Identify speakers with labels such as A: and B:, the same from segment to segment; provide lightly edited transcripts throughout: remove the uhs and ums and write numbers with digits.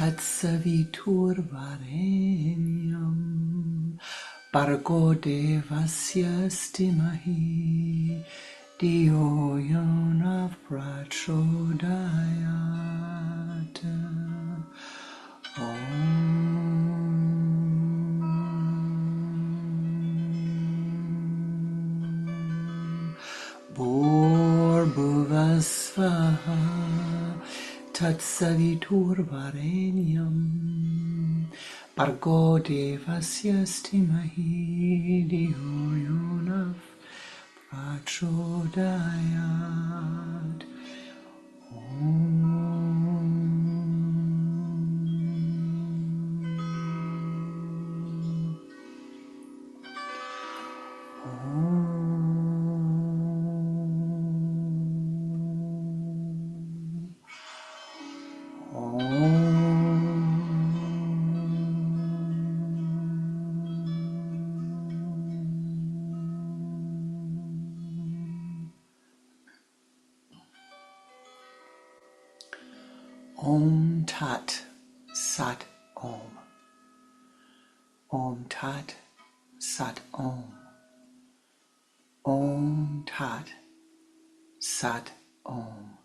A: Tatsaviturvarenyam Bhargo devasya stimahi Diyo yona prachodayat. Bhuvasvaha Tatsaviturvarenyam Bhargo devasya stimahi Diyo yona prachodayat. Om Tat Sat Om. Om Tat Sat Om. Om Tat Sat Om.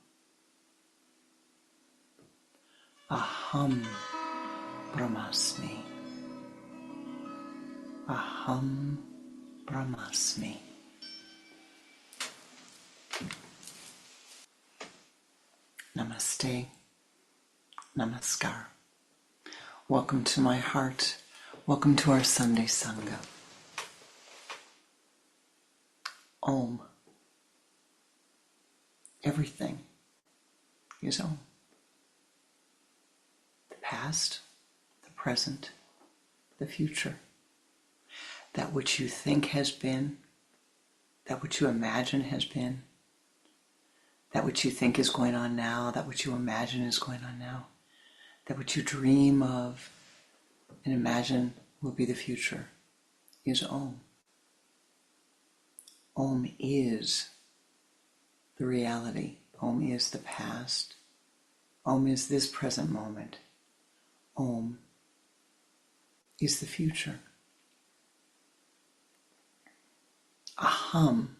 A: Aham Brahmasmi. Aham Brahmasmi. Namaste. Namaskar. Welcome to my heart. Welcome to our Sunday Sangha. Om. Everything is Om. The past, the present, the future. That which you think has been, that which you imagine has been, that which you think is going on now, that which you imagine is going on now, that which you dream of and imagine will be the future is Om. Om is the reality. Om is the past. Om is this present moment. Om is the future. Aham,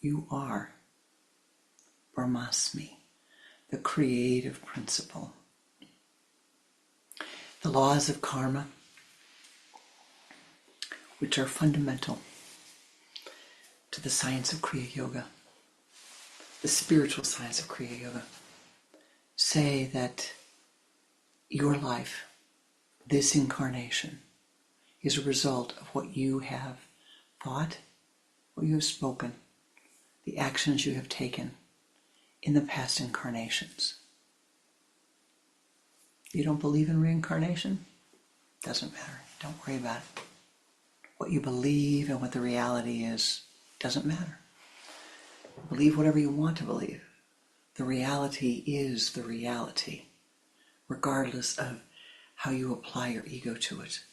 A: you are Brahmasmi, the creative principle. The laws of karma, which are fundamental to the science of Kriya Yoga, the spiritual science of Kriya Yoga, say that your life, this incarnation, is a result of what you have thought, what you have spoken, the actions you have taken in the past incarnations. You don't believe in reincarnation? Doesn't matter. Don't worry about it. What you believe and what the reality is doesn't matter. Believe whatever you want to believe. The reality is the reality, regardless of how you apply your ego to it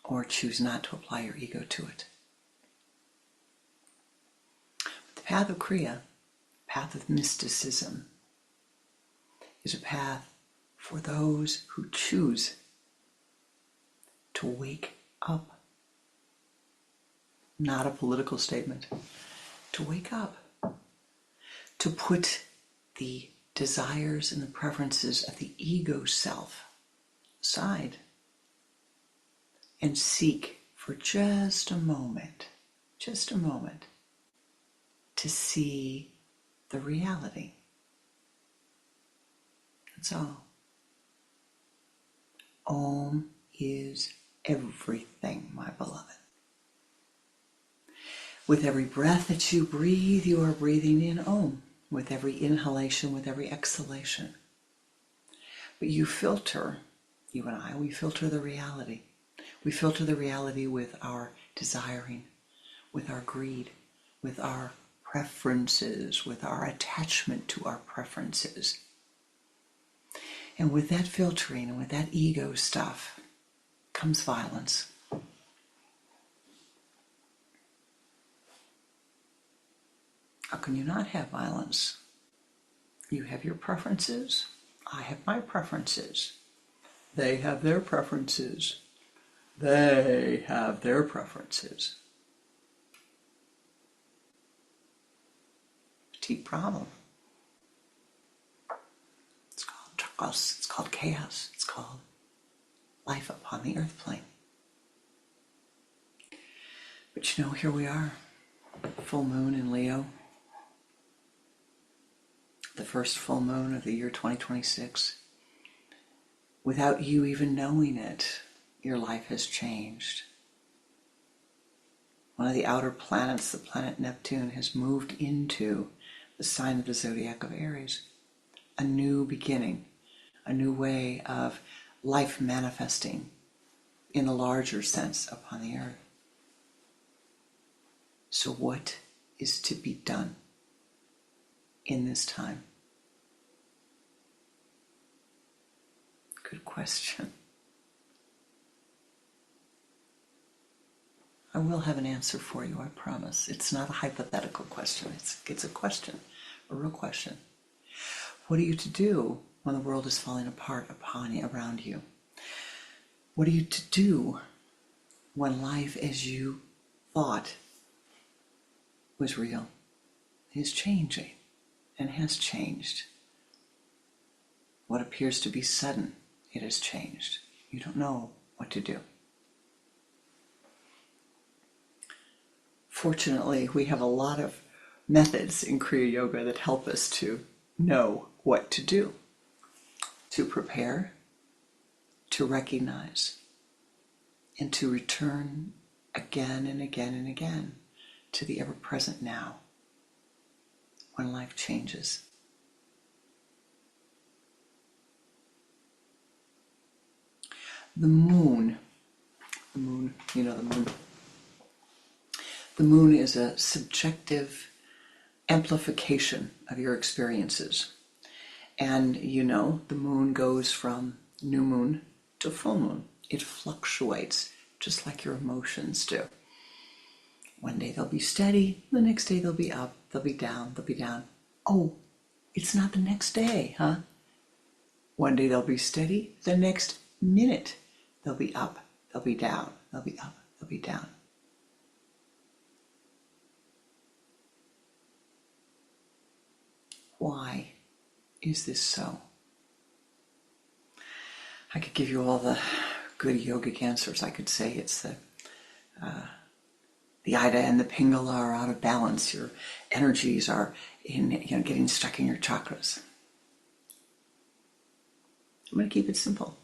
A: or choose not to apply your ego to it. The path of Kriya, path of mysticism, is a path for those who choose to wake up. Not a political statement. To wake up. To put the desires and the preferences of the ego self aside and seek for just a moment to see the reality. That's all. Om is everything, my beloved. With every breath that you breathe, you are breathing in Om. With every inhalation, with every exhalation. But you filter, you and I, we filter the reality. We filter the reality with our desiring, with our greed, with our preferences, with our attachment to our preferences. And with that filtering and with that ego stuff comes violence. How can you not have violence? You have your preferences. I have my preferences. They have their preferences. They have their preferences. Deep problem. It's called chaos. It's called chaos. It's called life upon the earth plane. But you know, here we are. Full moon in Leo. The first full moon of the year 2026. Without you even knowing it, your life has changed. One of the outer planets, the planet Neptune, has moved into the sign of the zodiac of Aries. A new beginning, a new way of life manifesting in a larger sense upon the earth. So what is to be done in this time? Good question. I will have an answer for you, I promise. It's not a hypothetical question. It's a question, a real question. What are you to do when the world is falling apart around you? What are you to do when life as you thought was real is changing and has changed? What appears to be sudden, it has changed. You don't know what to do. Fortunately, we have a lot of methods in Kriya Yoga that help us to know what to do, to prepare, to recognize, and to return again and again and again to the ever-present now when life changes. The moon, you know the moon. The moon is a subjective amplification of your experiences. And you know, the moon goes from new moon to full moon. It fluctuates just like your emotions do. One day they'll be steady, the next day they'll be up, they'll be down, they'll be down. Oh, it's not the next day, huh? One day they'll be steady, the next minute they'll be up, they'll be down, they'll be up, they'll be down. Why is this so? I could give you all the good yogic answers. I could say it's the Ida and the Pingala are out of balance. Your energies are getting stuck in your chakras. I'm going to keep it simple.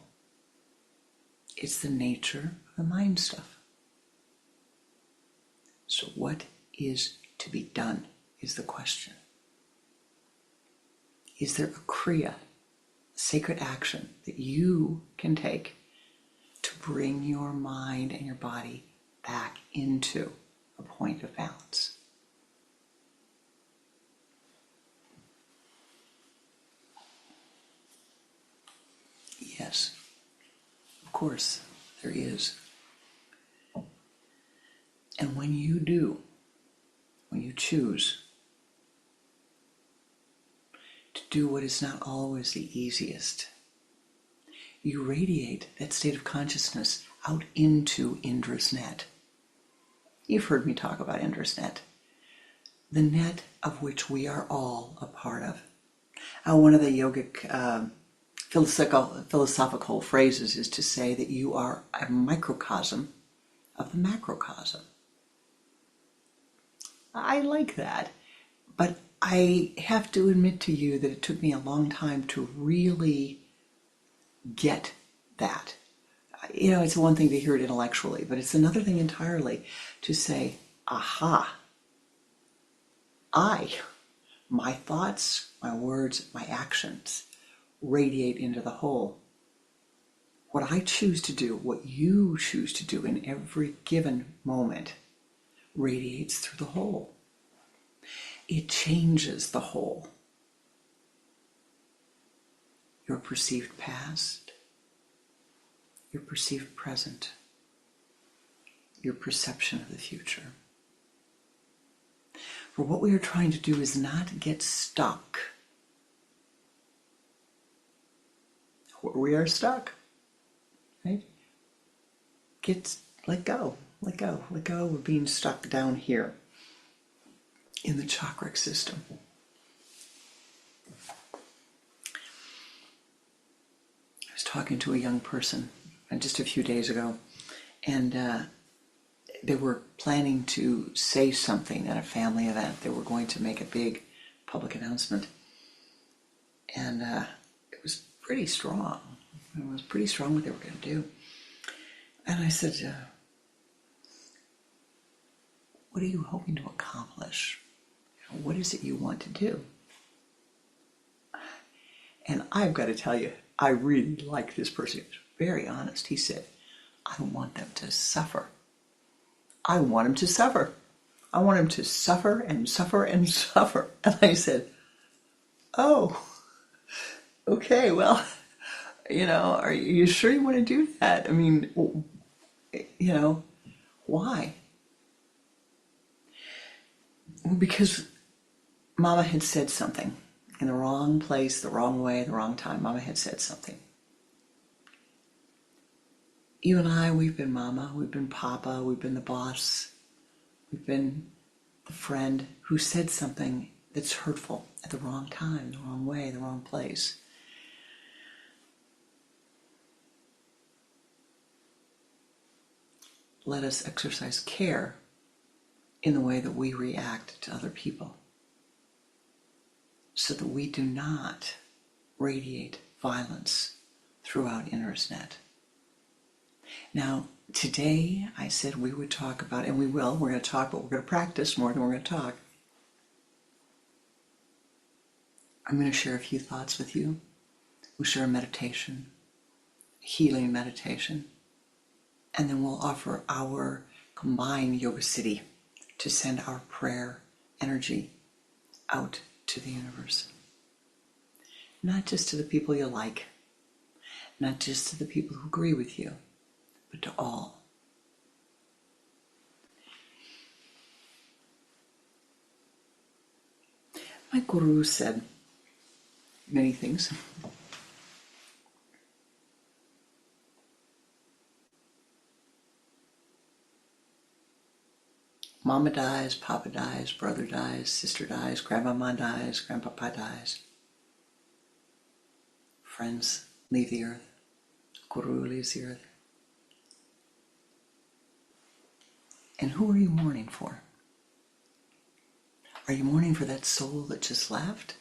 A: It's the nature of the mind stuff. So what is to be done is the question. Is there a Kriya, a sacred action that you can take to bring your mind and your body back into a point of balance? Yes, of course, there is. And when you do, when you choose to do what is not always the easiest, you radiate that state of consciousness out into Indra's net. You've heard me talk about Indra's net, the net of which we are all a part of. One of the yogic philosophical phrases is to say that you are a microcosm of the macrocosm. I like that, but I have to admit to you that it took me a long time to really get that. It's one thing to hear it intellectually, but it's another thing entirely to say, aha, my thoughts, my words, my actions radiate into the whole. What I choose to do, what you choose to do in every given moment radiates through the whole. It changes the whole. Your perceived past, your perceived present, your perception of the future. For what we are trying to do is not get stuck where we are stuck, right? Let go. Let go. Let go of being stuck down here in the chakra system. I was talking to a young person just a few days ago, and they were planning to say something at a family event. They were going to make a big public announcement, and it was pretty strong. It was pretty strong what they were going to do. And I said, what are you hoping to accomplish? What is it you want to do? And I've got to tell you, I really like this person. He was very honest. He said, I want them to suffer. I want them to suffer. I want them to suffer and suffer and suffer. And I said, oh, okay, well, are you sure you want to do that? I mean, why? Well, because Mama had said something in the wrong place, the wrong way, the wrong time. Mama had said something. You and I, we've been Mama, we've been Papa, we've been the boss, we've been the friend who said something that's hurtful at the wrong time, the wrong way, the wrong place. Let us exercise care in the way that we react to other people, so that we do not radiate violence throughout InnerSnet. Now, today I said we would talk about, and we're going to talk, but we're going to practice more than we're going to talk. I'm going to share a few thoughts with you. We'll share a meditation, a healing meditation, and then we'll offer our combined Yoga City to send our prayer energy out to the universe. Not just to the people you like, not just to the people who agree with you, but to all. My guru said many things. Mama dies, Papa dies, brother dies, sister dies, grandmama dies, grandpapa dies. Friends leave the earth. Guru leaves the earth. And who are you mourning for? Are you mourning for that soul that just left?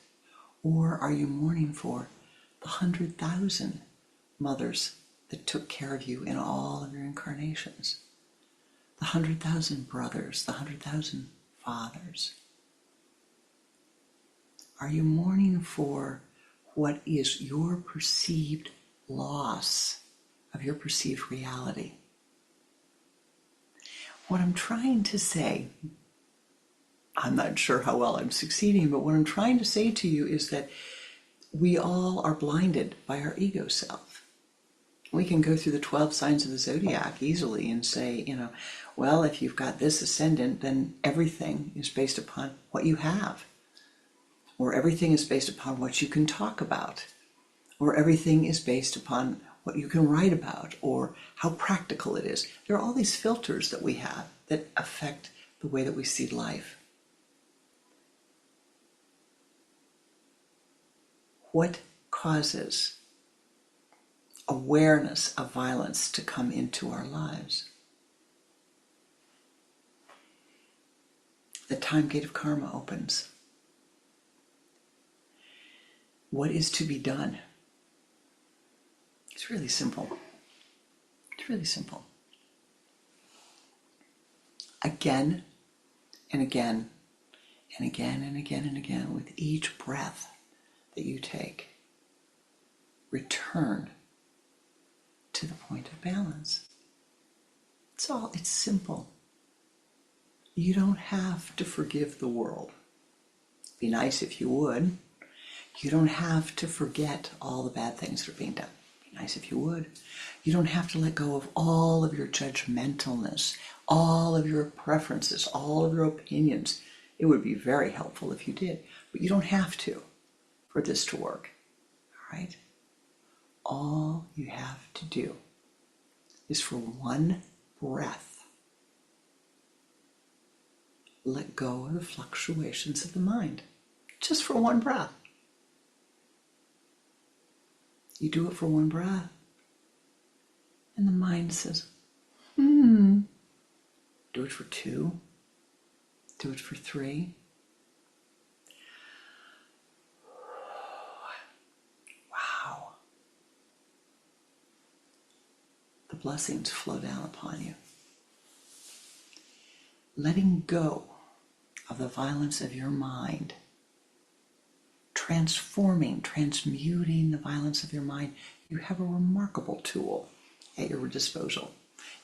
A: Or are you mourning for the 100,000 mothers that took care of you in all of your incarnations? The 100,000 brothers, the 100,000 fathers. Are you mourning for what is your perceived loss of your perceived reality? What I'm trying to say, I'm not sure how well I'm succeeding, but what I'm trying to say to you is that we all are blinded by our ego self. We can go through the 12 signs of the zodiac easily and say, well, if you've got this ascendant, then everything is based upon what you have. Or everything is based upon what you can talk about. Or everything is based upon what you can write about, or how practical it is. There are all these filters that we have that affect the way that we see life. What causes awareness of violence to come into our lives? The time gate of karma opens. What is to be done? It's really simple. It's really simple. Again and again and again and again and again, with each breath that you take, return to the point of balance. It's simple. You don't have to forgive the world. It'd be nice if you would. You don't have to forget all the bad things that are being done. It'd be nice if you would. You don't have to let go of all of your judgmentalness, all of your preferences, all of your opinions. It would be very helpful if you did, but you don't have to for this to work. All right? All you have to do is for one breath, let go of the fluctuations of the mind. Just for one breath. You do it for one breath. And the mind says, Do it for two. Do it for three. Wow. The blessings flow down upon you. Letting go of the violence of your mind, transmuting the violence of your mind, you have a remarkable tool at your disposal.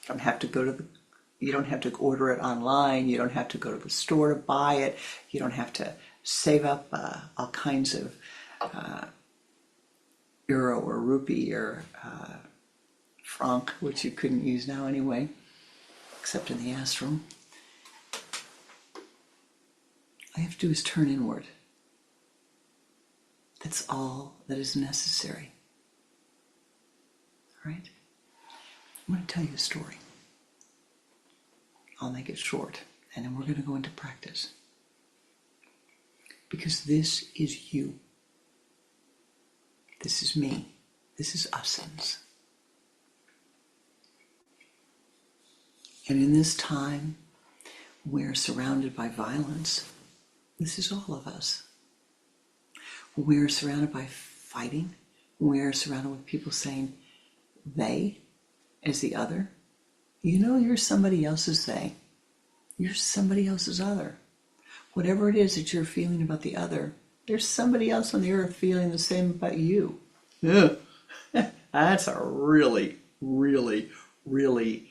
A: You don't have to order it online. You don't have to go to the store to buy it. You don't have to save up all kinds of euro or rupee or franc, which you couldn't use now anyway, except in the ashram. All you have to do is turn inward. That's all that is necessary. All right? I'm going to tell you a story. I'll make it short, and then we're going to go into practice. Because this is you. This is me. This is essence. And in this time, we're surrounded by violence. This is all of us. We're surrounded by fighting. We're surrounded with people saying they as the other. You know you're somebody else's they. You're somebody else's other. Whatever it is that you're feeling about the other, there's somebody else on the earth feeling the same about you. Ugh. That's a really, really, really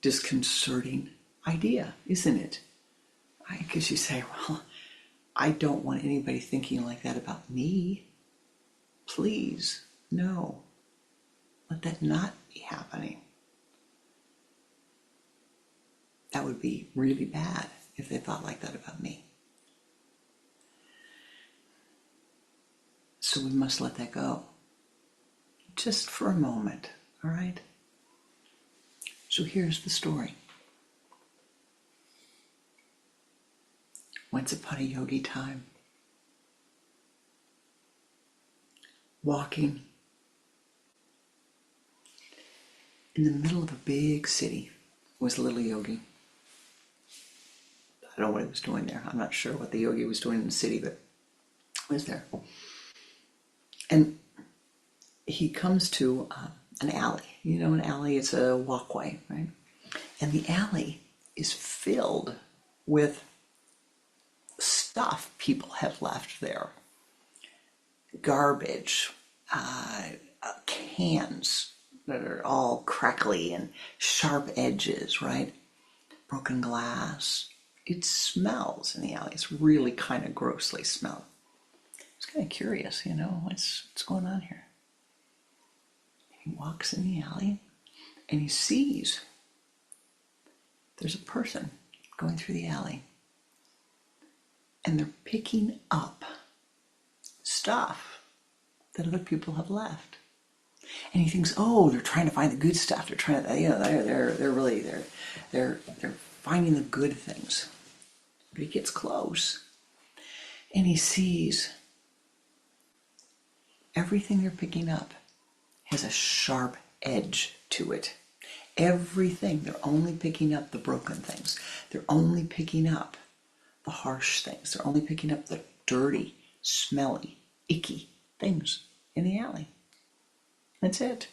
A: disconcerting idea, isn't it? Because you say, well, I don't want anybody thinking like that about me. Please, no. Let that not be happening. That would be really bad if they thought like that about me. So we must let that go. Just for a moment, all right? So here's the story. Once upon a yogi time, walking in the middle of a big city was a little yogi. I don't know what he was doing there. I'm not sure what the yogi was doing in the city, but he was there. And he comes to an alley. You know, an alley is a walkway, right? And the alley is filled with stuff people have left there. Garbage, cans that are all crackly and sharp edges, right? Broken glass. It smells in the alley. It's really kind of grossly smelled. It's kind of curious, you know, what's going on here? He walks in the alley and he sees there's a person going through the alley and they're picking up stuff that other people have left. And he thinks, oh, they're trying to find the good stuff. They're trying to, you know, they're finding the good things. But he gets close and he sees everything they're picking up has a sharp edge to it. Everything. They're only picking up the broken things. They're only picking up the harsh things. They're only picking up the dirty, smelly, icky things in the alley. That's it.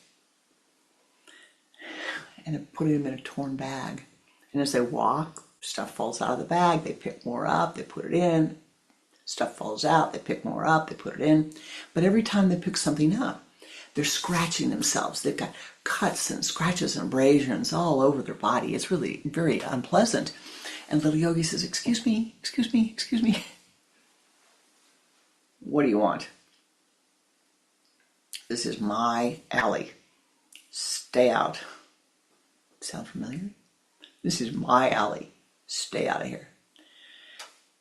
A: And they're putting them in a torn bag. And as they walk, stuff falls out of the bag. They pick more up. They put it in. Stuff falls out. They pick more up. They put it in. But every time they pick something up, they're scratching themselves. They've got cuts and scratches and abrasions all over their body. It's really very unpleasant. And little yogi says, excuse me. What do you want? This is my alley. Stay out. Sound familiar? This is my alley. Stay out of here.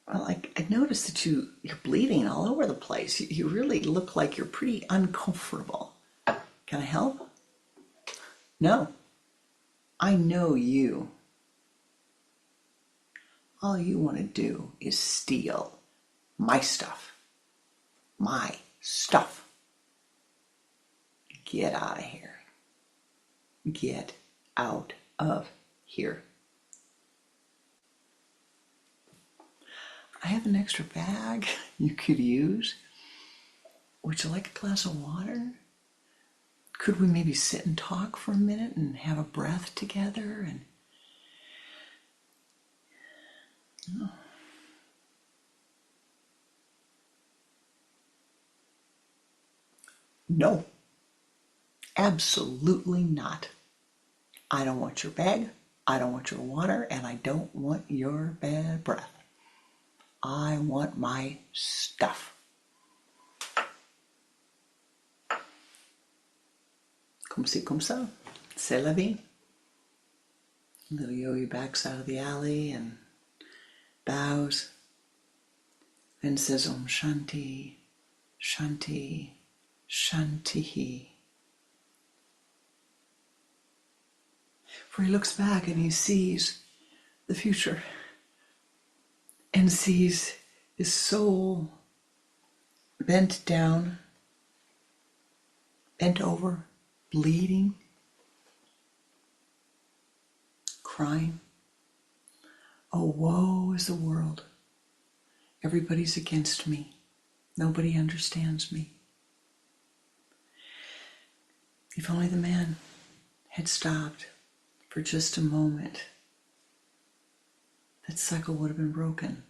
A: Well, I noticed that you're bleeding all over the place. You really look like you're pretty uncomfortable. Can I help? No. I know you. All you want to do is steal my stuff. My stuff. Get out of here. Get out of here. I have an extra bag you could use. Would you like a glass of water? Could we maybe sit and talk for a minute and have a breath together? And oh. No, absolutely not. I don't want your bag, I don't want your water, and I don't want your bad breath. I want my stuff. Comme ci, comme ça. C'est la vie. Little yogi backs out of the alley and bows and says Om Shanti, Shanti, Shanti. For he looks back and he sees the future and sees his soul bent down, bent over, bleeding, crying. Oh, woe is the world. Everybody's against me. Nobody understands me. If only the man had stopped for just a moment, that cycle would have been broken.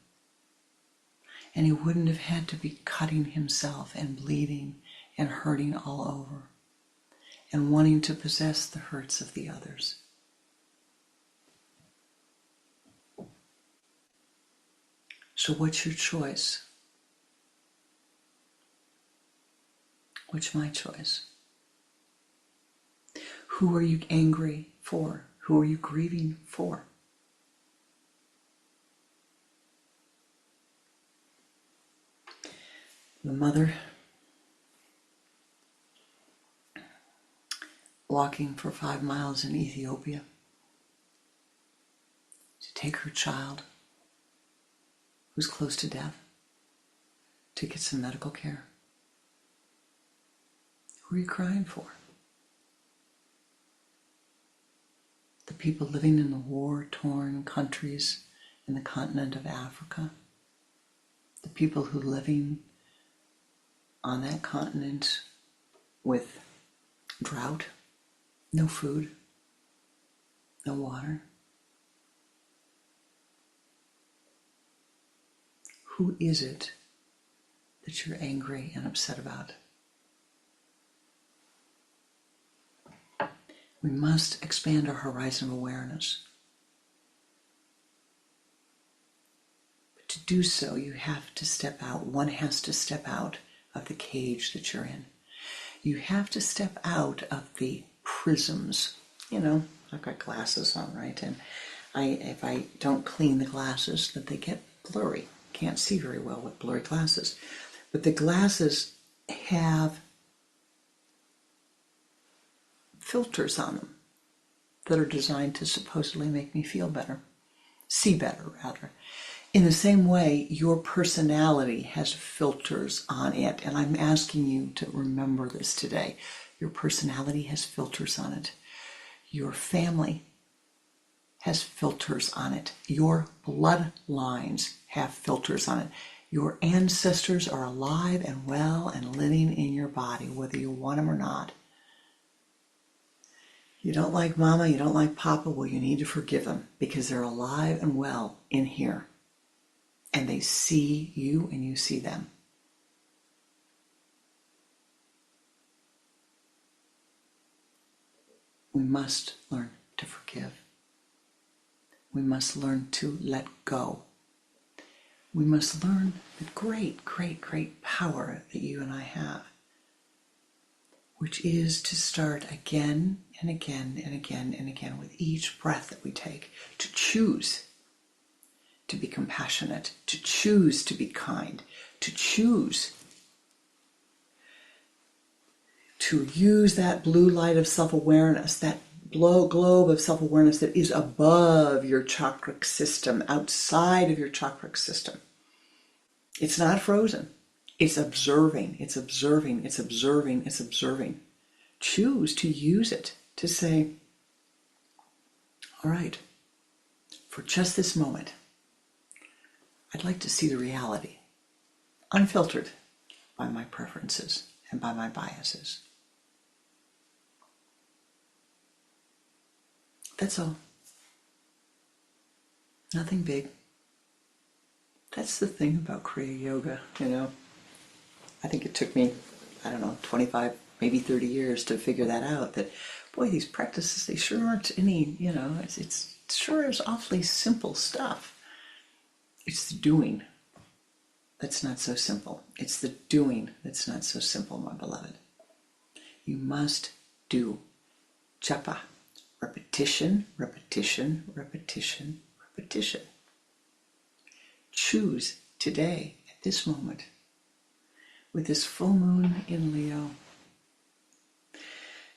A: And he wouldn't have had to be cutting himself and bleeding and hurting all over and wanting to possess the hurts of the others. So what's your choice? What's my choice? Who are you angry for? Who are you grieving for? The mother walking for 5 miles in Ethiopia to take her child who's close to death to get some medical care. Who are you crying for? The people living in the war-torn countries in the continent of Africa. The people who are living on that continent with drought, no food, no water. Who is it that you're angry and upset about? We must expand our horizon of awareness. But to do so, you have to step out. One has to step out of the cage that you're in. You have to step out of the prisms. You know, I've got glasses on, right? And if I don't clean the glasses, that they get blurry. Can't see very well with blurry glasses. But the glasses have filters on them that are designed to supposedly make me feel better, see better rather. In the same way, your personality has filters on it, and I'm asking you to remember this today. Your personality has filters on it. Your family has filters on it. Your bloodlines have filters on it. Your ancestors are alive and well and living in your body, whether you want them or not. You don't like mama, you don't like papa, well, you need to forgive them because they're alive and well in here. And they see you and you see them. We must learn to forgive. We must learn to let go. We must learn the great, great, great power that you and I have, which is to start again and again and again and again with each breath that we take, to choose to be compassionate, to choose to be kind, to choose to use that blue light of self-awareness, that globe of self-awareness that is above your chakric system, outside of your chakric system. It's not frozen. It's observing, it's observing, it's observing, it's observing. Choose to use it to say, all right, for just this moment, I'd like to see the reality, unfiltered by my preferences and by my biases. That's all. Nothing big. That's the thing about Kriya Yoga, you know. I think it took me, 25, maybe 30 years to figure that out, that, boy, these practices, they sure aren't any, it sure is awfully simple stuff. It's the doing that's not so simple. It's the doing that's not so simple, my beloved. You must do. Japa. Repetition, repetition, repetition, repetition. Choose today, at this moment, with this full moon in Leo.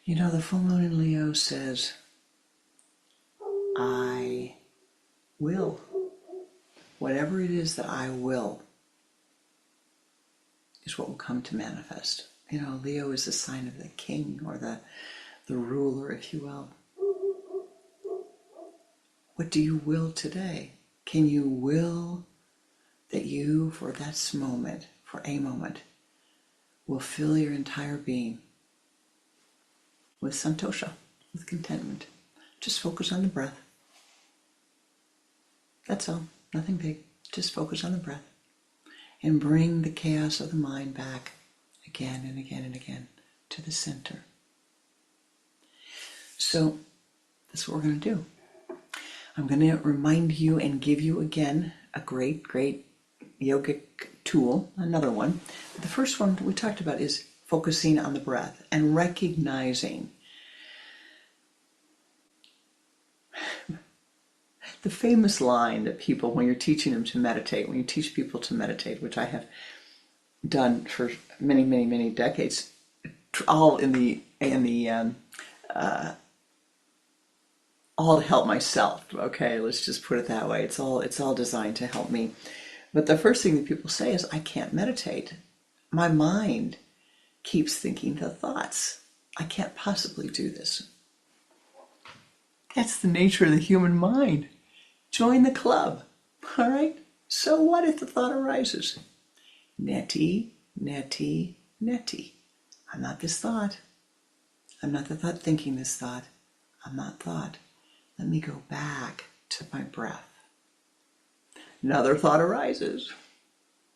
A: The full moon in Leo says, I will. Whatever it is that I will is what will come to manifest. Leo is the sign of the king, or the ruler, if you will. What do you will today? Can you will that you, for that moment, for a moment, will fill your entire being with santosha, with contentment? Just focus on the breath. That's all. Nothing big. Just focus on the breath. And bring the chaos of the mind back again and again and again to the center. So that's what we're going to do. I'm going to remind you and give you again a great, great yogic tool, another one. The first one we talked about is focusing on the breath and recognizing the famous line that people, when you're teaching them to meditate, when you teach people to meditate, which I have done for many, many, many decades, all all to help myself. Okay, let's just put it that way. It's all designed to help me. But the first thing that people say is, I can't meditate. My mind keeps thinking the thoughts. I can't possibly do this. That's the nature of the human mind. Join the club. All right? So what if the thought arises? Neti, neti, neti. I'm not this thought. I'm not the thought thinking this thought. I'm not thought. Let me go back to my breath. Another thought arises.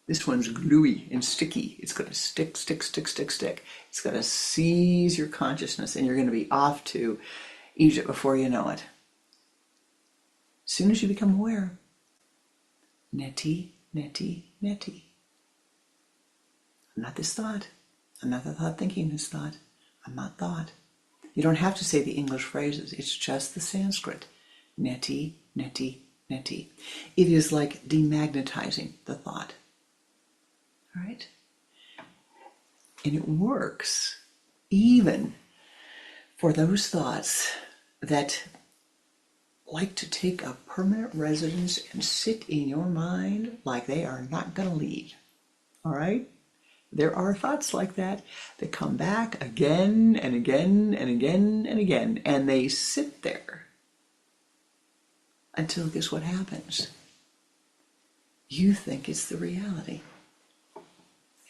A: This one's gluey and sticky. It's going to stick. It's going to seize your consciousness, and you're going to be off to Egypt before you know it. As soon as you become aware, neti, neti, neti. I'm not this thought. I'm not the thought thinking this thought. I'm not thought. You don't have to say the English phrases. It's just the Sanskrit. Neti, neti, neti. It is like demagnetizing the thought. All right? And it works even for those thoughts that like to take a permanent residence and sit in your mind like they are not going to leave. All right? There are thoughts like that come back again and again and again and again, and they sit there until, guess what happens? You think it's the reality.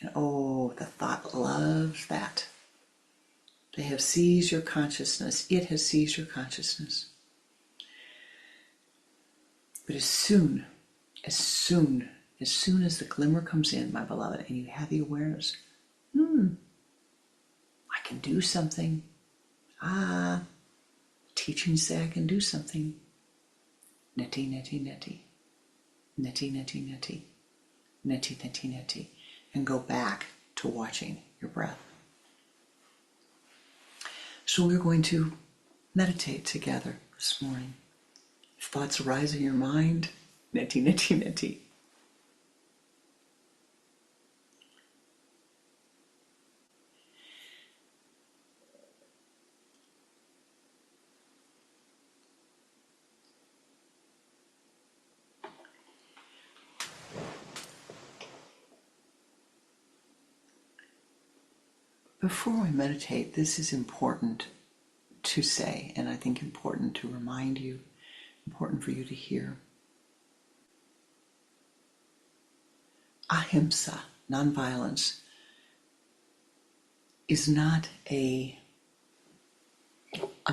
A: And oh, the thought loves that. They have seized your consciousness. It has seized your consciousness. But as soon as the glimmer comes in, my beloved, and you have the awareness, I can do something. Teachings say I can do something. Neti, neti, neti. Neti, neti, neti. Neti, neti, neti. And go back to watching your breath. So we're going to meditate together this morning. If thoughts arise in your mind, neti, neti, neti. Before we meditate, this is important to say, and I think important to remind you, important for you to hear. Ahimsa, nonviolence, is not a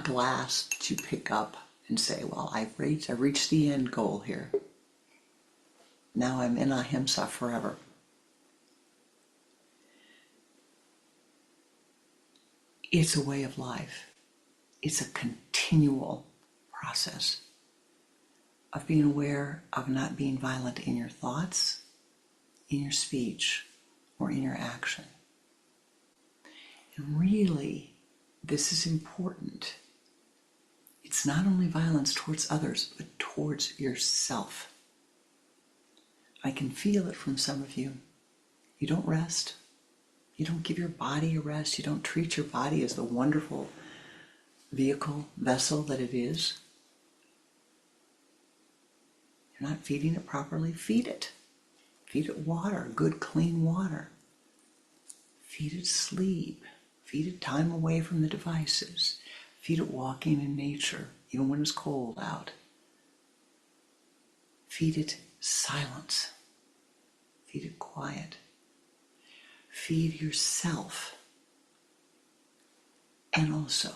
A: glass that you pick up and say, well, I've reached the end goal here. Now I'm in Ahimsa forever. It's a way of life. It's a continual process of being aware of not being violent in your thoughts, in your speech, or in your action. And really, this is important. It's not only violence towards others, but towards yourself. I can feel it from some of you. You don't rest. You don't give your body a rest. You don't treat your body as the wonderful vehicle, vessel that it is. You're not feeding it properly. Feed it. Feed it water, good, clean water. Feed it sleep. Feed it time away from the devices. Feed it walking in nature, even when it's cold out. Feed it silence. Feed it quiet. Feed yourself. And also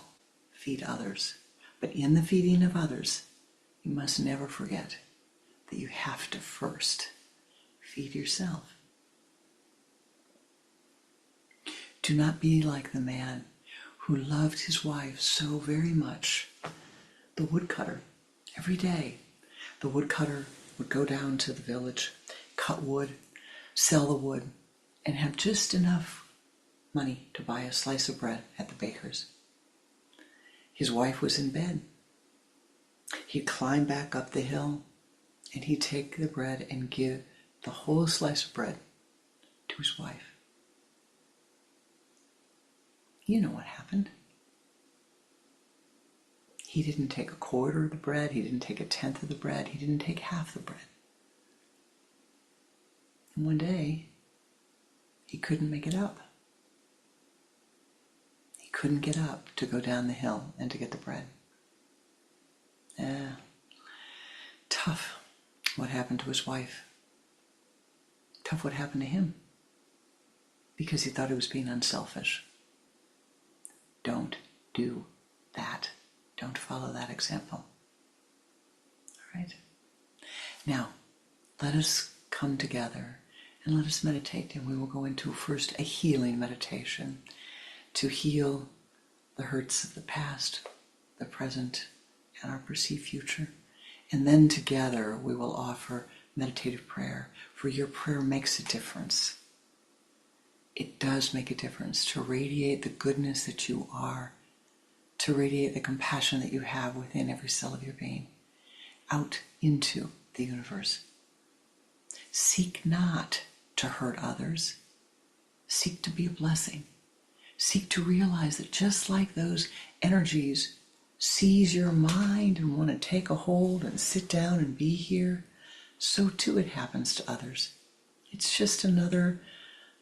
A: feed others. But in the feeding of others, you must never forget that you have to first feed yourself. Do not be like the man who loved his wife so very much. The woodcutter, every day, the woodcutter would go down to the village, cut wood, sell the wood, and have just enough money to buy a slice of bread at the baker's. His wife was in bed. He'd climb back up the hill, and he'd take the bread and give the whole slice of bread to his wife. You know what happened. He didn't take a quarter of the bread. He didn't take a tenth of the bread. He didn't take half the bread. And one day, he couldn't make it up. He couldn't get up to go down the hill and to get the bread. Tough what happened to his wife. Tough what happened to him. Because he thought he was being unselfish. Don't do that. Don't follow that example. All right? Now, let us come together and let us meditate. And we will go into first a healing meditation to heal the hurts of the past, the present, and our perceived future. And then together we will offer meditative prayer, for your prayer makes a difference. It does make a difference to radiate the goodness that you are, to radiate the compassion that you have within every cell of your being, out into the universe. Seek not to hurt others. Seek to be a blessing. Seek to realize that just like those energies seize your mind and want to take a hold and sit down and be here, so too it happens to others. It's just another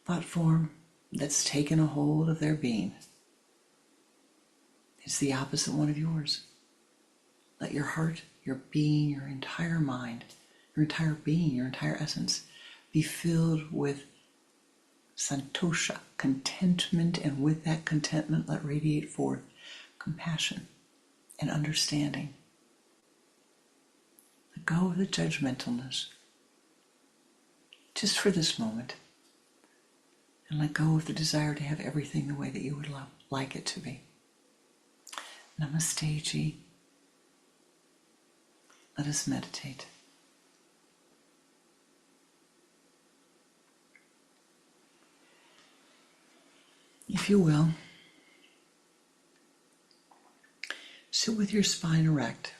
A: thought form that's taken a hold of their being. It's the opposite one of yours. Let your heart, your being, your entire mind, your entire being, your entire essence be filled with santosha, contentment, and with that contentment let radiate forth compassion and understanding. Let go of the judgmentalness, just for this moment, and let go of the desire to have everything the way that you would like it to be. Namaste, Ji. Let us meditate. If you will, sit with your spine erect.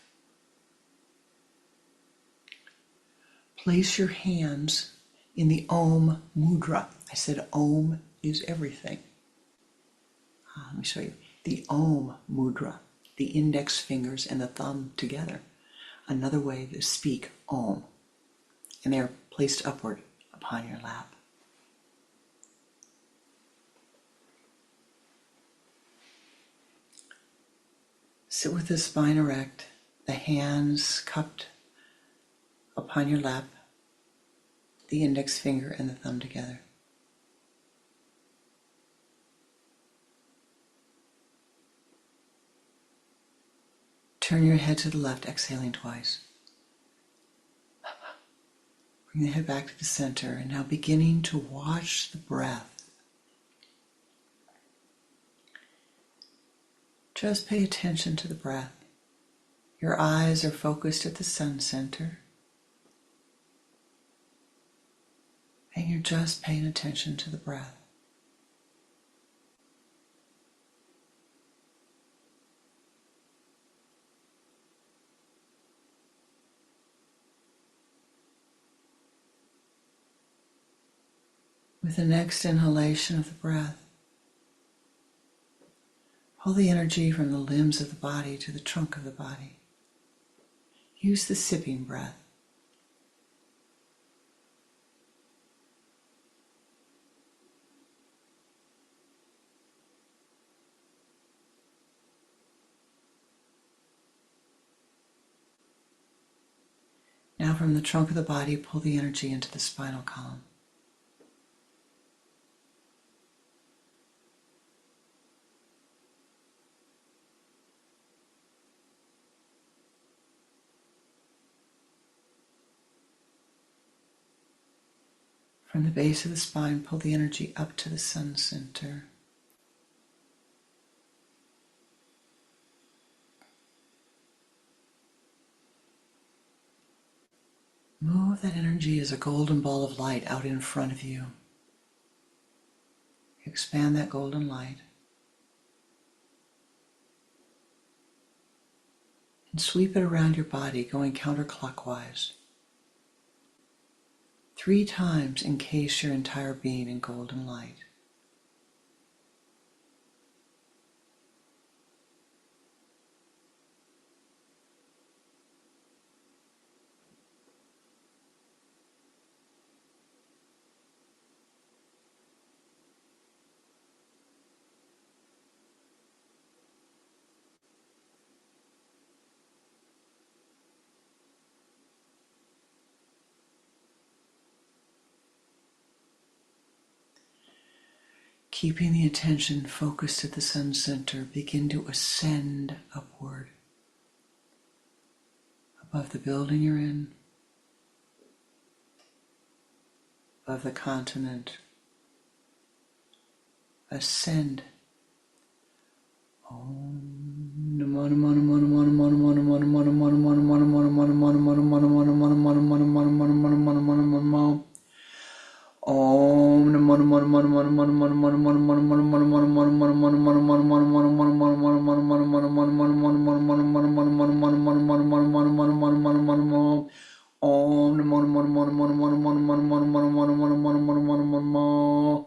A: Place your hands in the Om Mudra. I said Om is everything. Let me show you. The Om Mudra, the index fingers and the thumb together. Another way to speak Om. And they're placed upward upon your lap. Sit with the spine erect, the hands cupped upon your lap, the index finger and the thumb together. Turn your head to the left, exhaling twice. Bring the head back to the center, and now beginning to watch the breath. Just pay attention to the breath. Your eyes are focused at the sun center, and you're just paying attention to the breath. With the next inhalation of the breath, pull the energy from the limbs of the body to the trunk of the body. Use the sipping breath. Now from the trunk of the body, pull the energy into the spinal column. From the base of the spine, pull the energy up to the sun center. Move that energy as a golden ball of light out in front of you. Expand that golden light. And sweep it around your body, going counterclockwise. 3 times encase your entire being in golden light. Keeping the attention focused at the sun center, begin to ascend upward above the building you're in, above the continent. Ascend. Om Namo Namo Namo Namo Namo Namo Namo Namo Namo Namo Namo Namo Namo Namo Namo Namo Namo Om Namo Namo Namo Namo Namo Namo Namo Namo.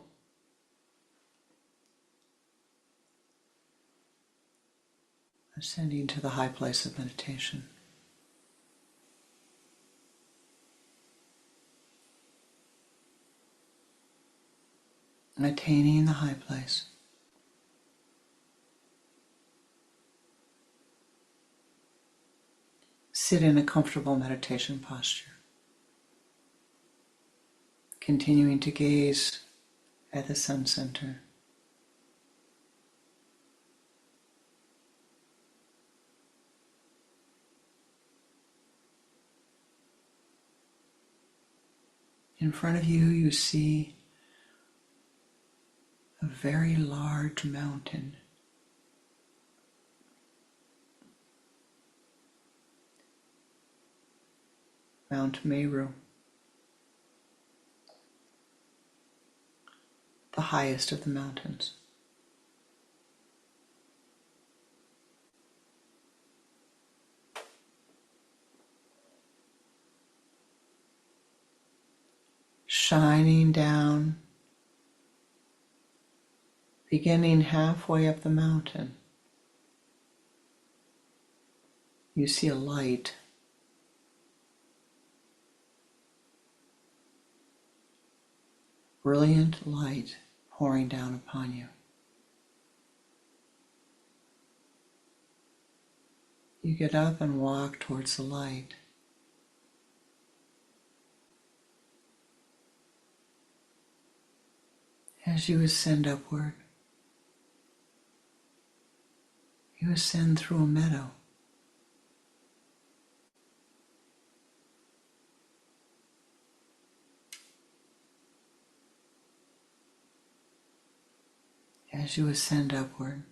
A: Ascending to the high place of meditation. Attaining the high place. Sit in a comfortable meditation posture. Continuing to gaze at the sun center. In front of you, you see a very large mountain. Mount Meru, the highest of the mountains. Shining down, beginning halfway up the mountain, you see a light. Brilliant light pouring down upon you. you get up and walk towards the light. As you ascend upward, you ascend through a meadow. As you ascend upward,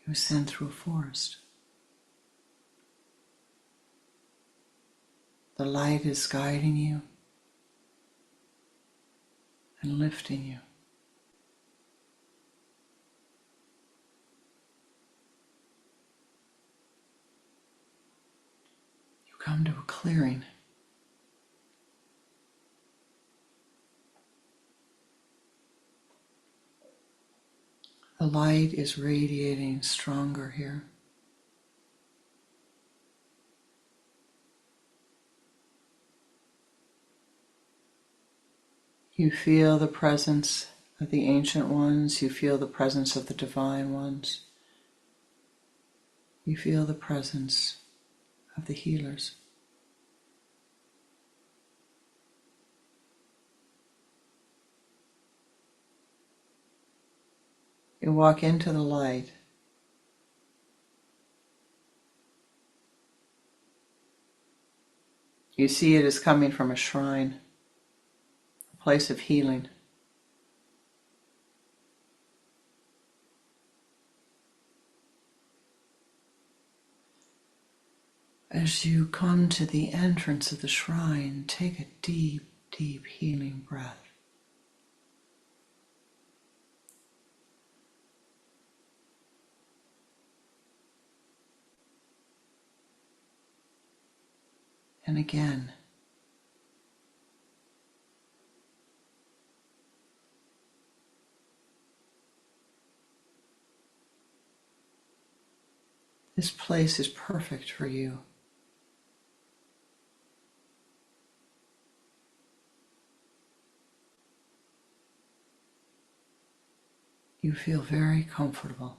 A: you ascend through a forest. The light is guiding you and lifting you. You come to a clearing. The light is radiating stronger here. You feel the presence of the ancient ones. You feel the presence of the divine ones. You feel the presence of the healers. You walk into the light. You see it as coming from a shrine, a place of healing. As you come to the entrance of the shrine, take a deep, deep healing breath. And again. This place is perfect for you. You feel very comfortable.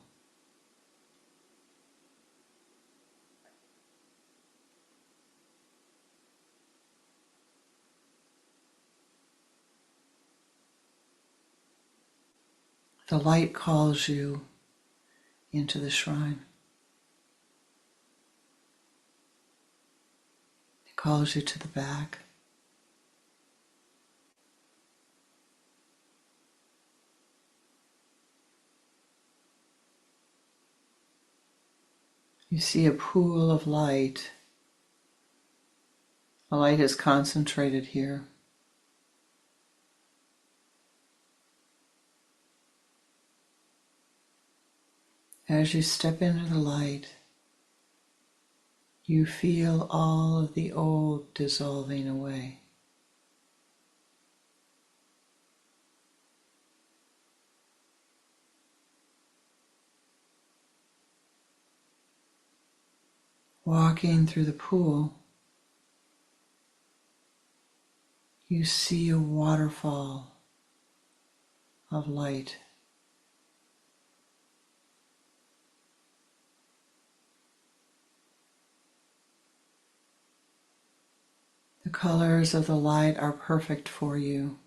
A: The light calls you into the shrine. It calls you to the back. You see a pool of light. The light is concentrated here. As you step into the light, you feel all of the old dissolving away. Walking through the pool, you see a waterfall of light. The colors of the light are perfect for you.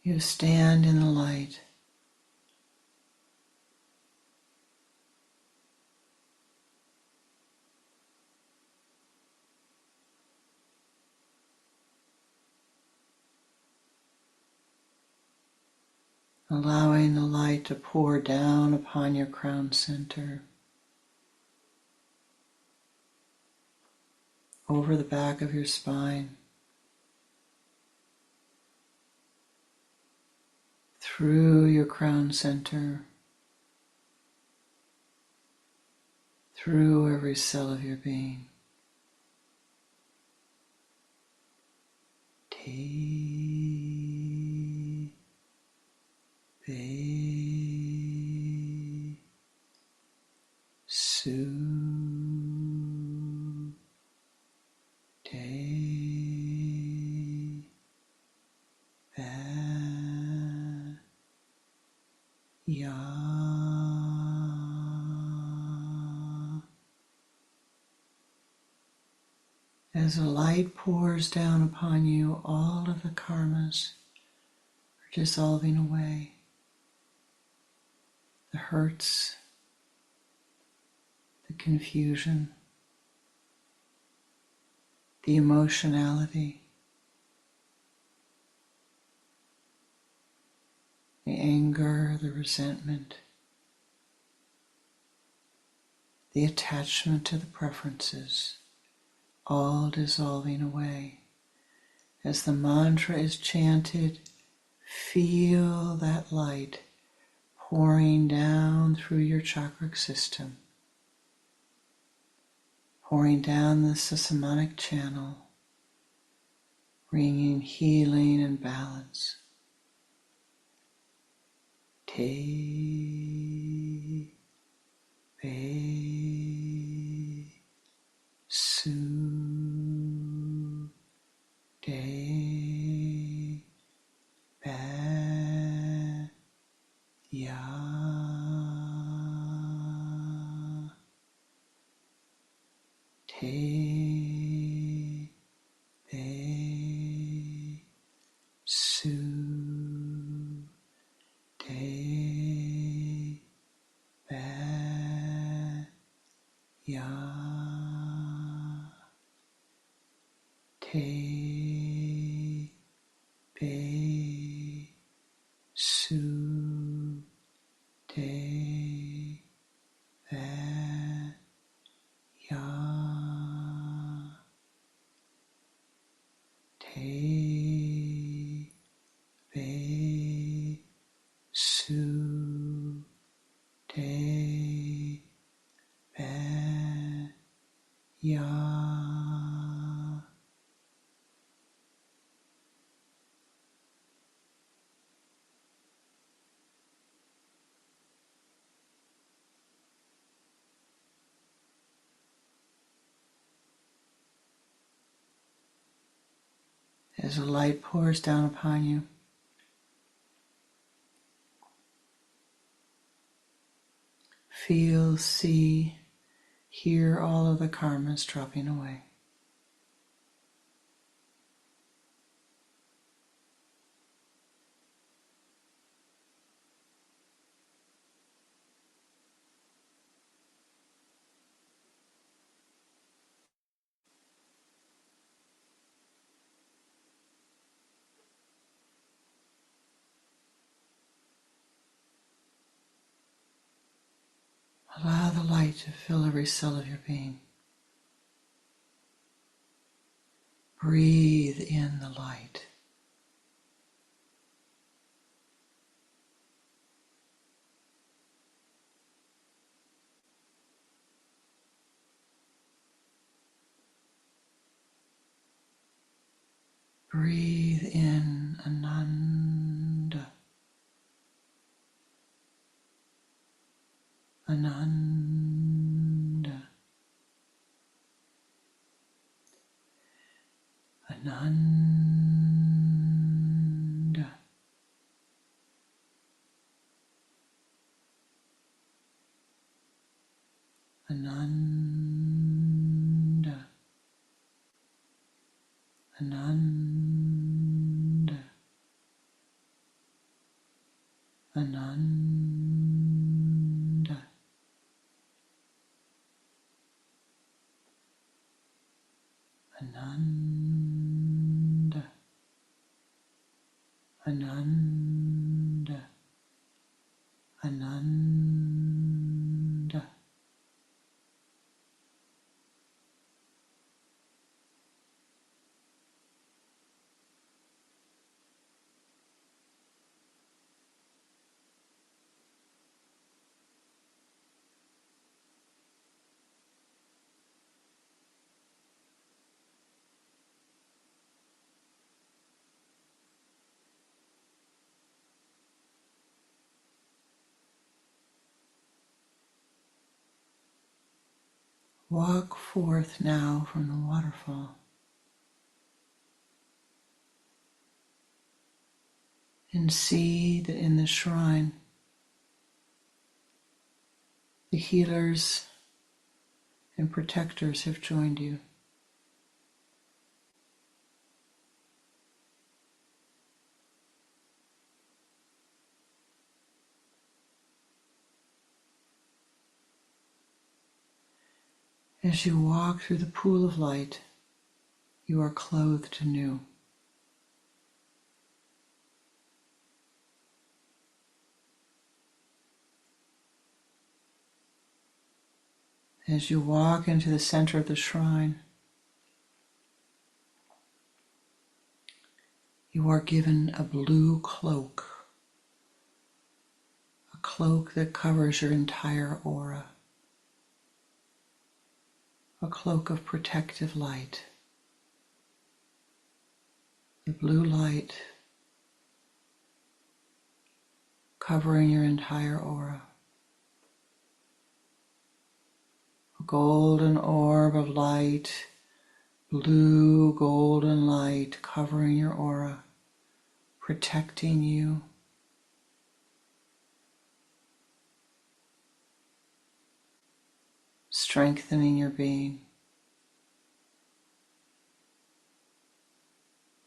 A: You stand in the light. Allowing the light to pour down upon your crown center, over the back of your spine, through your crown center, through every cell of your being. Te Be Su Te Ba Ya. As the light pours down upon you, all of the karmas are dissolving away. The hurts, the confusion, the emotionality, the anger, the resentment, the attachment to the preferences, all dissolving away. As the mantra is chanted, feel that light pouring down through your chakra system, pouring down the susamanic channel, bringing healing and balance. Te Be Su De Ba Ya. Te Be Su De Ba Ya. Te Be Su De Ba Ya. Te Be Su De Ba Ya. As the light pours down upon you, feel, see, hear all of the karmas dropping away. Allow the light to fill every cell of your being. Breathe in the light. Breathe in Ananda. Ananda. Ananda. Ananda. Ananda. Ananda. Ananda. Ananda. Ananda. Walk forth now from the waterfall and see that in the shrine, the healers and protectors have joined you. As you walk through the pool of light, you are clothed anew. As you walk into the center of the shrine, you are given a blue cloak, a cloak that covers your entire aura, a cloak of protective light. The blue light covering your entire aura. A golden orb of light, blue golden light covering your aura, protecting you. Strengthening your being.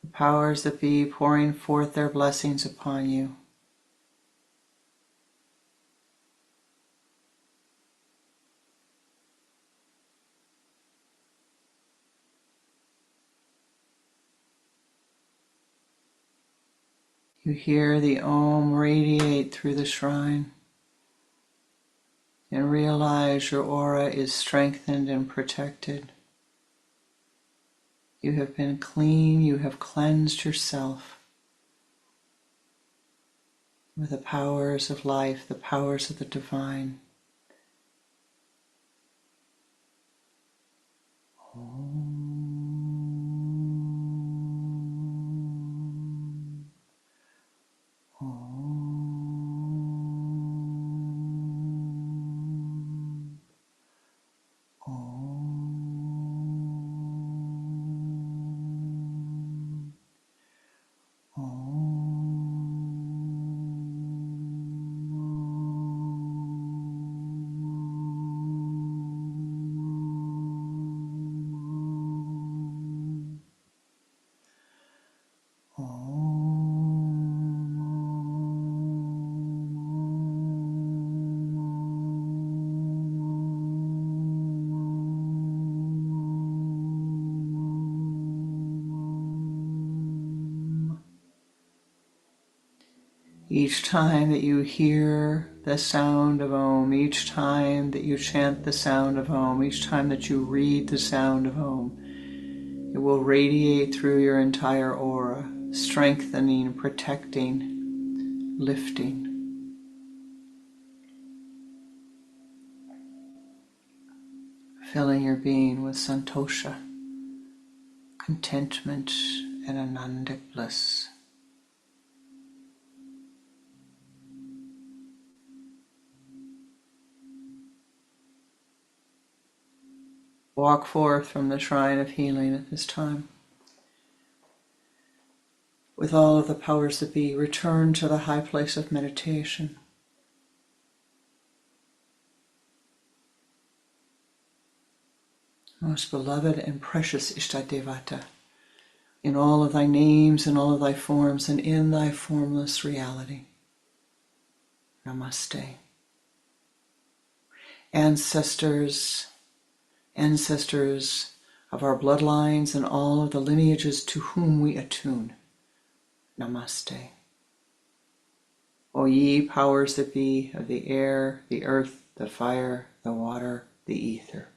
A: The powers that be pouring forth their blessings upon you. You hear the Om radiate through the shrine and realize your aura is strengthened and protected. You have been clean, you have cleansed yourself with the powers of life, the powers of the divine. Om. Each time that you hear the sound of Om, each time that you chant the sound of Om, each time that you read the sound of Om, it will radiate through your entire aura, strengthening, protecting, lifting. Filling your being with santosha, contentment, and anandic bliss. Walk forth from the shrine of healing at this time. With all of the powers that be, return to the high place of meditation. Most beloved and precious Ishtadevata, in all of thy names, in all of thy forms, and in thy formless reality. Namaste. Ancestors of our bloodlines and all of the lineages to whom we attune. Namaste. O ye powers that be of the air, the earth, the fire, the water, the ether.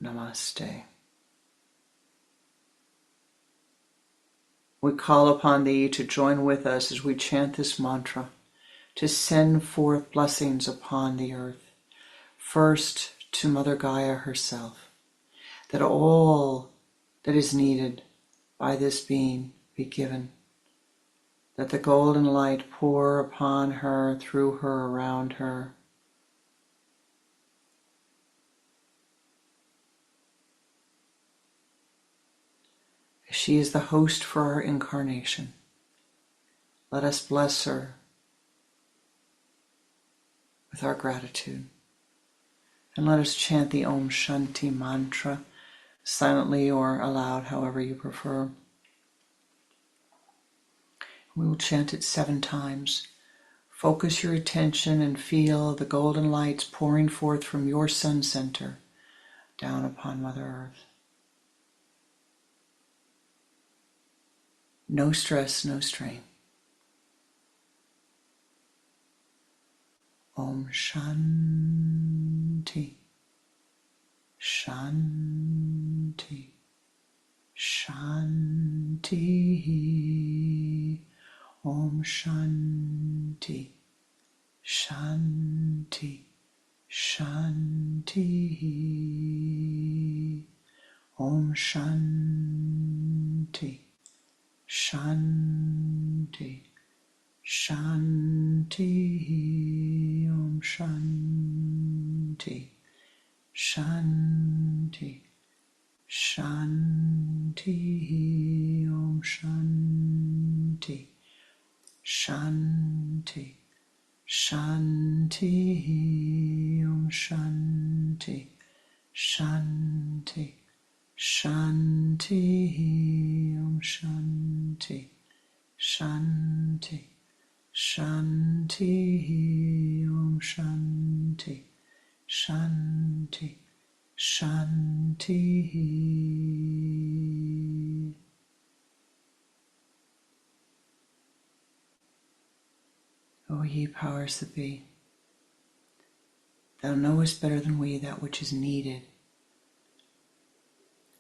A: Namaste. We call upon thee to join with us as we chant this mantra, to send forth blessings upon the earth. First to Mother Gaia herself, that all that is needed by this being be given, that the golden light pour upon her, through her, around her, She is the host for our incarnation. Let us bless her with our gratitude. And let us chant the Om Shanti mantra, silently or aloud, however you prefer. We will chant it 7 times. Focus your attention and feel the golden lights pouring forth from your sun center down upon Mother Earth. No stress, no strain. Om Shanti, Shanti, Shanti. Om Shanti, Shanti, Shanti. Om Shanti, Shanti, Shanti. Om Shanti, Shanti, Shanti. Om Shanti, Shanti, Shanti. Om Shanti, Shanti, Shanti. Om Shanti, Shanti, Shanti. Om Shanti, Shanti, Shanti. O ye powers that be, thou knowest better than we that which is needed,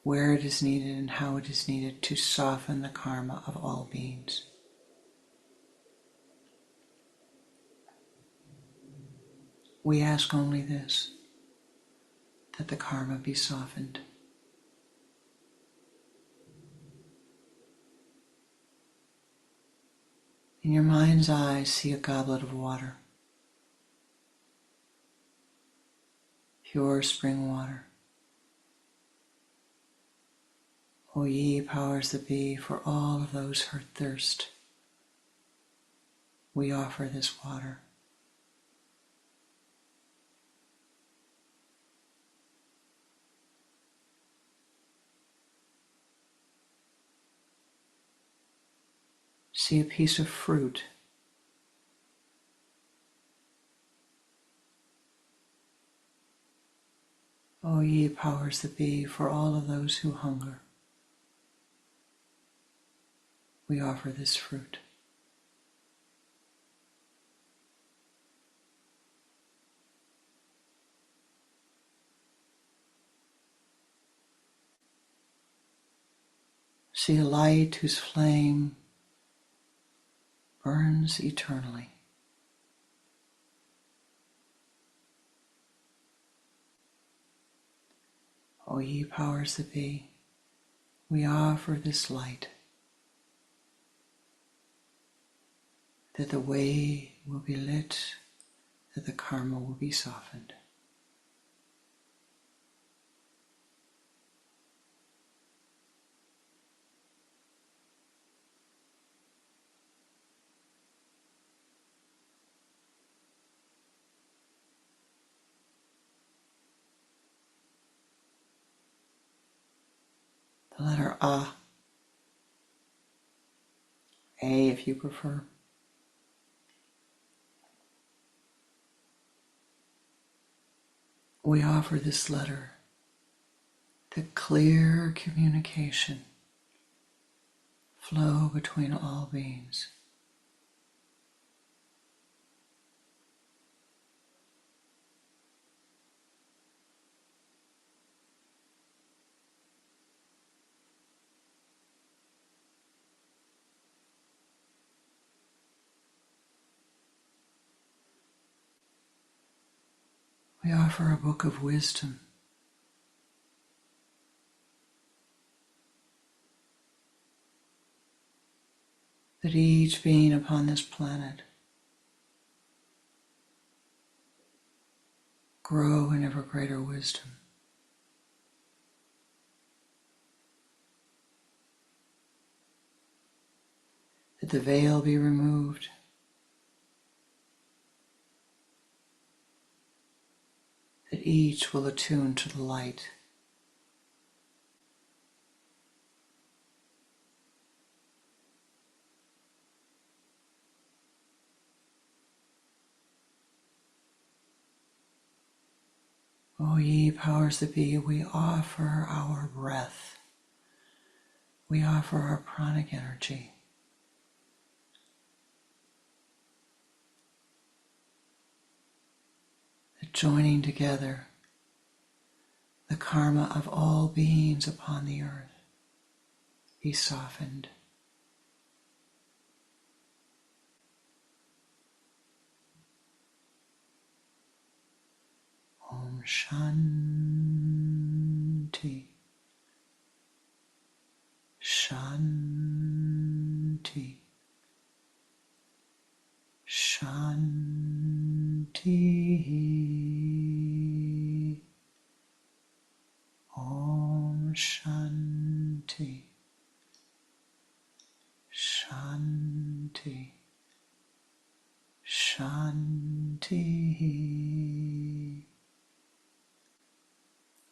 A: where it is needed and how it is needed to soften the karma of all beings. We ask only this, that the karma be softened. In your mind's eye, see a goblet of water, pure spring water. O ye powers that be, for all of those who thirst, we offer this water. See a piece of fruit. O ye powers that be, for all of those who hunger, we offer this fruit. See a light whose flame burns eternally. O ye powers that be, we offer this light, that the way will be lit, that the karma will be softened. The letter A, A if you prefer. We offer this letter, that clear communication flow between all beings. We offer a book of wisdom, that each being upon this planet grow in ever greater wisdom. that the veil be removed, that each will attune to the light. O ye powers that be, we offer our breath. We offer our pranic energy. That joining together the karma of all beings upon the earth be softened. Om Shanti, Shanti, Shanti. Om Shanti, Shanti, Shanti.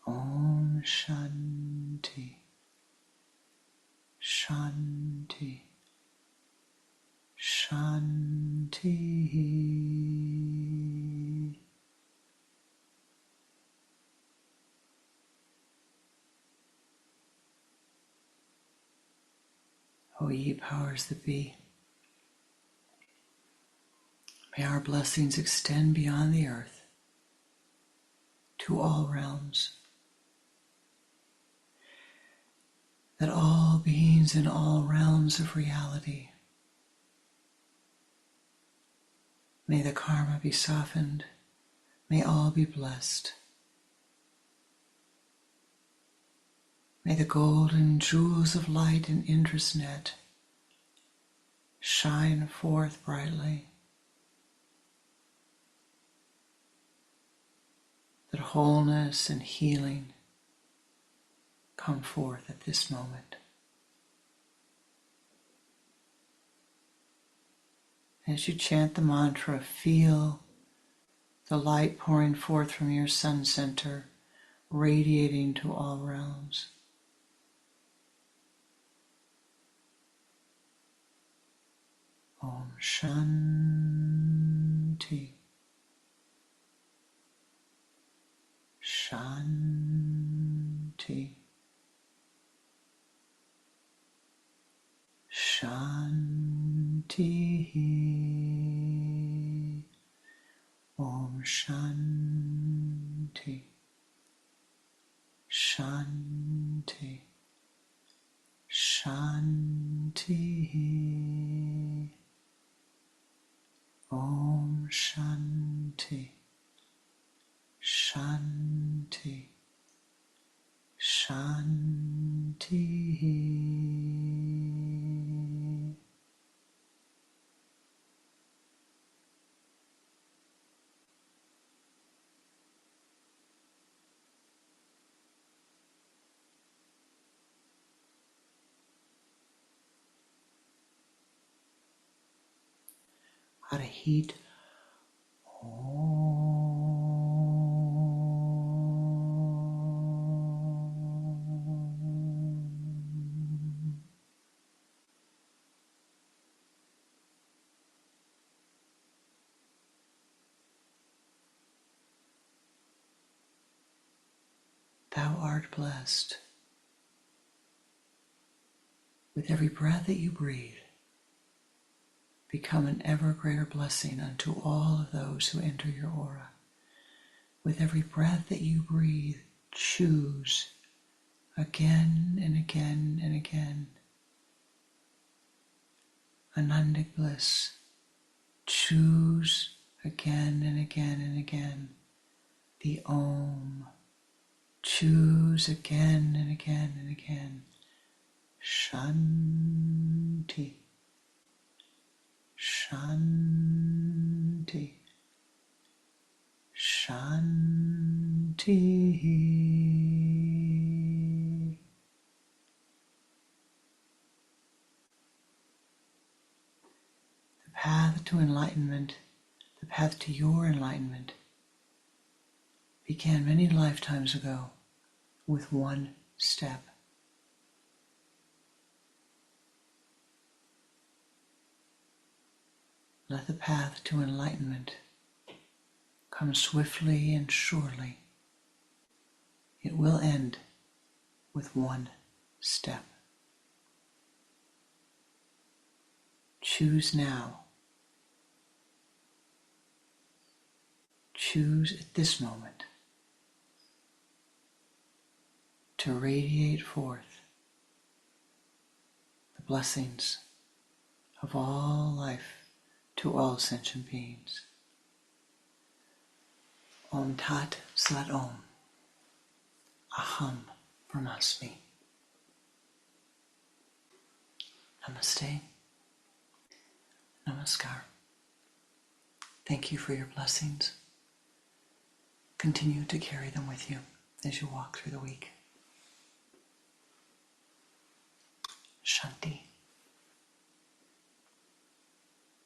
A: Om Shanti, Shanti, Shanti. O ye powers that be, may our blessings extend beyond the earth to all realms, that all beings in all realms of reality, may the karma be softened, may all be blessed. May the golden jewels of light in Indra's net shine forth brightly, that wholeness and healing come forth at this moment. As you chant the mantra, feel the light pouring forth from your sun center, radiating to all realms. Om Shanti, Shanti, Shanti. Om Shanti, Shanti, Shanti. Om Shanti, Shanti, Shanti. Arahit. Thou art blessed. With every breath that you breathe, become an ever greater blessing unto all of those who enter your aura. With every breath that you breathe, choose again and again and again Anandic bliss. Choose again and again and again the Om. Choose again and again and again Shanti, Shanti, Shanti. enlightenment, the path to your enlightenment, began many lifetimes ago with one step. Let the path to enlightenment come swiftly and surely. It will end with one step. Choose now. Choose at this moment to radiate forth the blessings of all life to all sentient beings. Om Tat Sat Om. Aham Brahmasmi. Namaste. Namaskar. Thank you for your blessings. Continue to carry them with you as you walk through the week. Shanti.